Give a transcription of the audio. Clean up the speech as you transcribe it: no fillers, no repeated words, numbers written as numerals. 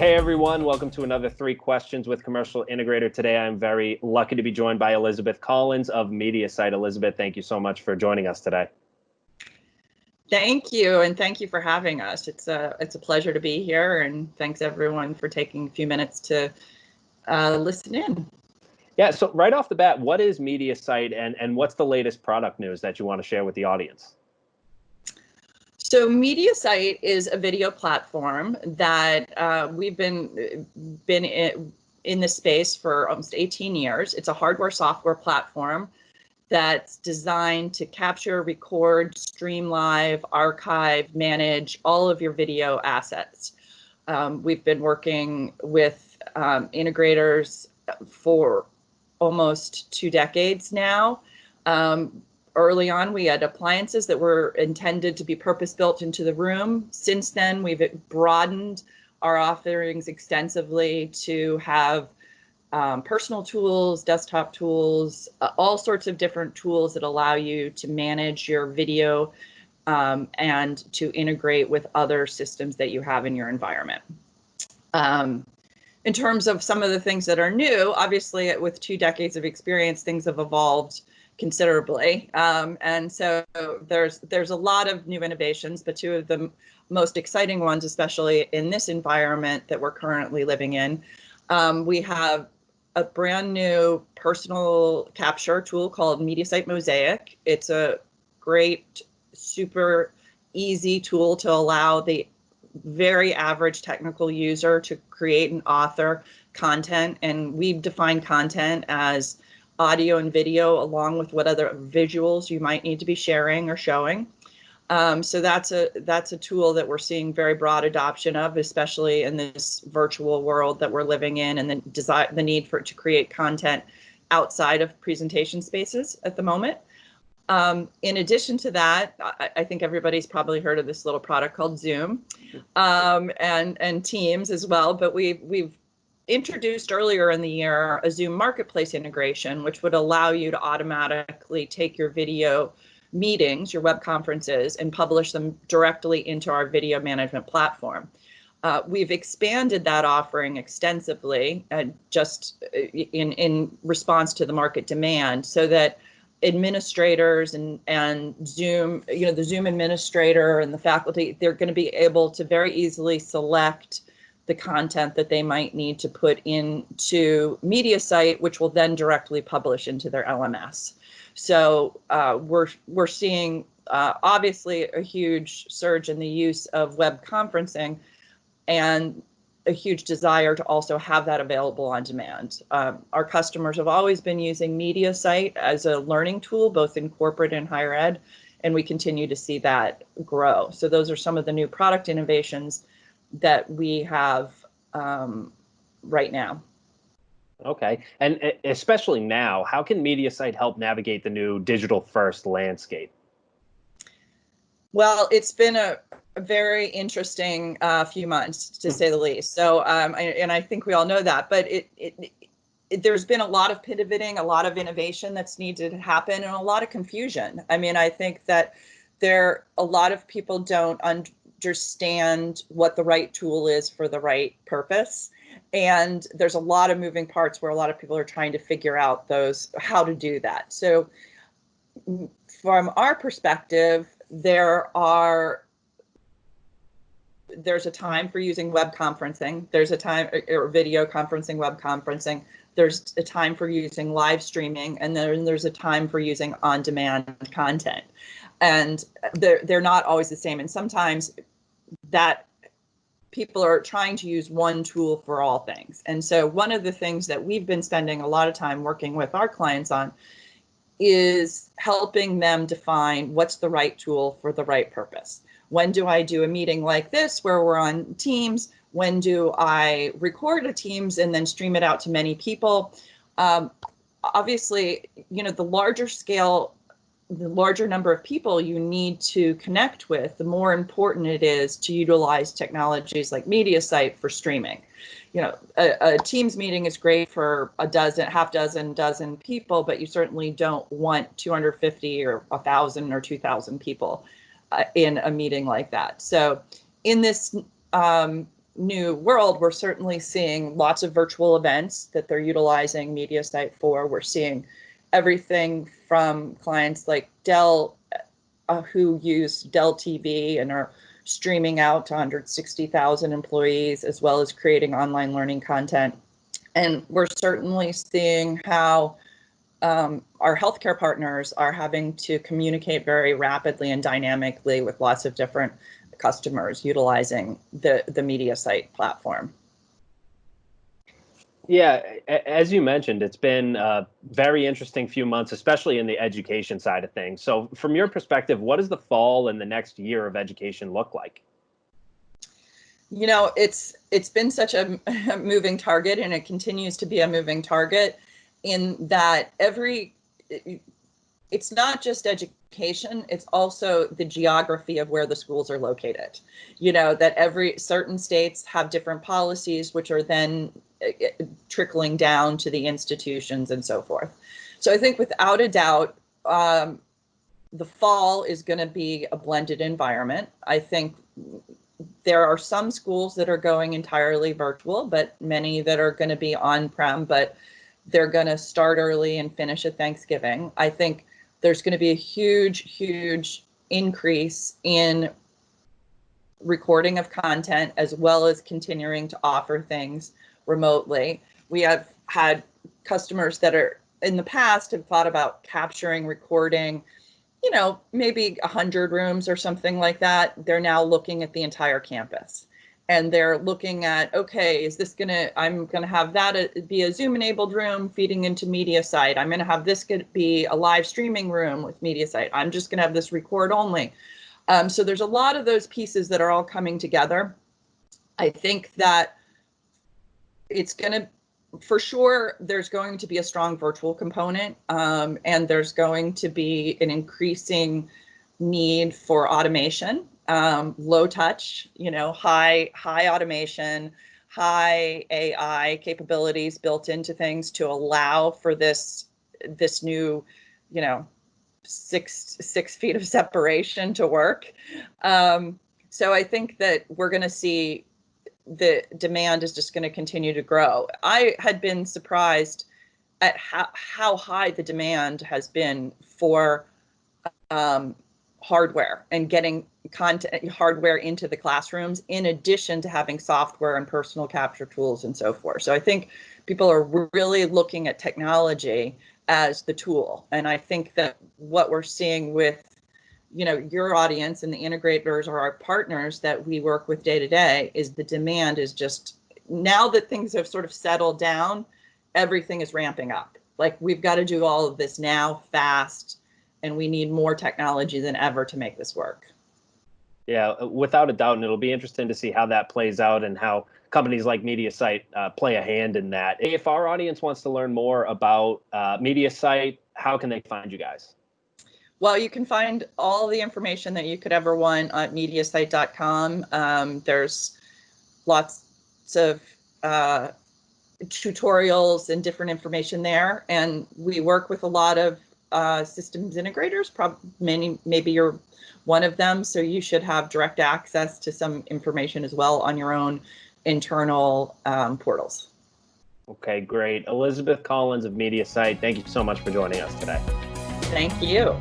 Hey everyone, welcome to another 3 Questions with Commercial Integrator. Today I'm very lucky to be joined by Elizabeth Collins of Mediasite. Elizabeth, thank you so much for joining us today. Thank you, and thank you for having us. It's a pleasure to be here, and thanks everyone for taking a few minutes to listen in. Yeah, so right off the bat, what is Mediasite and what's the latest product news that you want to share with the audience? So Mediasite is a video platform that we've been in this space for almost 18 years. It's a hardware software platform that's designed to capture, record, stream live, archive, manage all of your video assets. We've been working with integrators for almost 2 decades now. Early on, we had appliances that were intended to be purpose-built into the room. Since then, we've broadened our offerings extensively to have personal tools, desktop tools, all sorts of different tools that allow you to manage your video and to integrate with other systems that you have in your environment. In terms of some of the things that are new, obviously with 2 decades of experience, things have evolved considerably. And so there's a lot of new innovations, but 2 of the most exciting ones, especially in this environment that we're currently living in, we have a brand new personal capture tool called Mediasite Mosaic. It's a great, super easy tool to allow the very average technical user to create and author content. And we've defined content as audio and video, along with what other visuals you might need to be sharing or showing. So that's a tool that we're seeing very broad adoption of, especially in this virtual world that we're living in, and the need to create content outside of presentation spaces at the moment. In addition to that, I think everybody's probably heard of this little product called Zoom, and Teams as well. But we've introduced earlier in the year a Zoom Marketplace integration, which would allow you to automatically take your video meetings, your web conferences, and publish them directly into our video management platform. We've expanded that offering extensively, just in response to the market demand, so that administrators and Zoom, the Zoom administrator and the faculty, they're going to be able to very easily select the content that they might need to put into Mediasite, which will then directly publish into their LMS. So we're seeing obviously a huge surge in the use of web conferencing and a huge desire to also have that available on demand. Our customers have always been using Mediasite as a learning tool, both in corporate and higher ed, and we continue to see that grow. So those are some of the new product innovations that we have right now. Okay, and especially now, how can Mediasite help navigate the new digital-first landscape? Well, it's been a very interesting few months, to say the least. So, and I think we all know that, but there's been a lot of pivoting, a lot of innovation that's needed to happen, and a lot of confusion. I mean, I think that a lot of people don't understand what the right tool is for the right purpose. And there's a lot of moving parts where a lot of people are trying to figure out how to do that. So from our perspective, there's a time for using web conferencing. There's a time or video conferencing, web conferencing. There's a time for using live streaming, and then there's a time for using on-demand content. And they're not always the same. And sometimes that people are trying to use one tool for all things. And so one of the things that we've been spending a lot of time working with our clients on is helping them define what's the right tool for the right purpose. When do I do a meeting like this where we're on Teams? When do I record a Teams and then stream it out to many people? Obviously, the larger scale, the larger number of people you need to connect with, the more important it is to utilize technologies like Mediasite for streaming. A Teams meeting is great for half dozen people, but you certainly don't want 250 or 1,000 or 2,000 people in a meeting like that. So in this new world, we're certainly seeing lots of virtual events that they're utilizing Mediasite for. We're seeing everything from clients like Dell, who use Dell TV and are streaming out to 160,000 employees, as well as creating online learning content. And we're certainly seeing how our healthcare partners are having to communicate very rapidly and dynamically with lots of different customers utilizing the Mediasite platform. Yeah, as you mentioned, it's been a very interesting few months, especially in the education side of things. So from your perspective, what does the fall and the next year of education look like? You know, it's been such a moving target, and it continues to be a moving target in that it's not just education, it's also the geography of where the schools are located. You know, that certain states have different policies, which are then trickling down to the institutions and so forth. So I think without a doubt, the fall is going to be a blended environment. I think there are some schools that are going entirely virtual, but many that are going to be on-prem, but they're going to start early and finish at Thanksgiving. I think there's going to be a huge increase in recording of content, as well as continuing to offer things remotely. We have had customers that are in the past have thought about capturing, recording, you know, maybe 100 rooms or something like that. They're now looking at the entire campus. And they're looking at, okay, I'm gonna have that be a Zoom enabled room feeding into Mediasite. I'm gonna have this be a live streaming room with Mediasite. I'm just gonna have this record only. So there's a lot of those pieces that are all coming together. I think that it's gonna, for sure, there's going to be a strong virtual component, and there's going to be an increasing need for automation. Low touch, you know, high automation, high AI capabilities built into things to allow for this new, you know, six feet of separation to work. So I think that we're going to see the demand is just going to continue to grow. I had been surprised at how high the demand has been for hardware and getting content hardware into the classrooms, in addition to having software and personal capture tools and so forth. So I think people are really looking at technology as the tool. And I think that what we're seeing with, you know, your audience and the integrators or our partners that we work with day to day is the demand is just, now that things have sort of settled down, everything is ramping up. Like, we've got to do all of this now fast, and we need more technology than ever to make this work. Yeah, without a doubt, and it'll be interesting to see how that plays out and how companies like Mediasite play a hand in that. If our audience wants to learn more about Mediasite, how can they find you guys? Well, you can find all the information that you could ever want at mediasite.com. There's lots of tutorials and different information there, and we work with a lot of systems integrators. Maybe you're one of them, so you should have direct access to some information as well on your own internal portals. Okay, great. Elizabeth Collins of Mediasite, thank you so much for joining us today. Thank you.